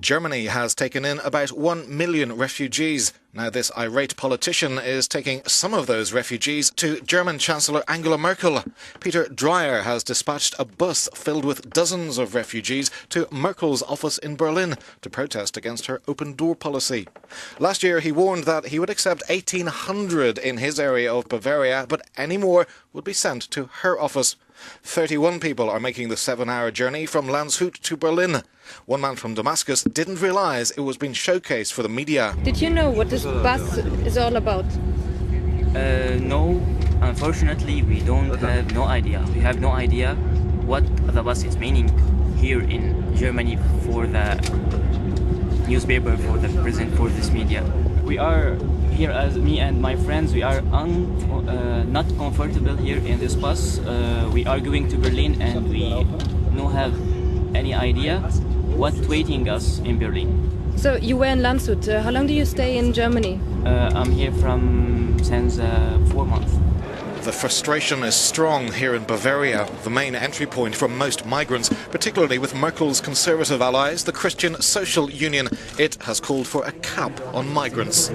Germany has taken in about 1 million refugees. Now this irate politician is taking some of those refugees to German Chancellor Angela Merkel. Peter Dreyer has dispatched a bus filled with dozens of refugees to Merkel's office in Berlin to protest against her open-door policy. Last year he warned that he would accept 1,800 in his area of Bavaria, but any more would be sent to her office. 31 people are making the 7-hour journey from Landshut to Berlin. One man from Damascus didn't realise it was being showcased for the media. Did you know what this bus is all about? No, unfortunately we have no idea. We have no idea what the bus is meaning here in Germany for the newspaper, for the present, for this media. We are here, as me and my friends, we are not comfortable here in this bus. We are going to Berlin and we don't have any idea what's waiting us in Berlin. So you were in Landshut. How long do you stay in Germany? I'm here since 4 months. The frustration is strong here in Bavaria, the main entry point for most migrants, particularly with Merkel's conservative allies, the Christian Social Union. It has called for a cap on migrants.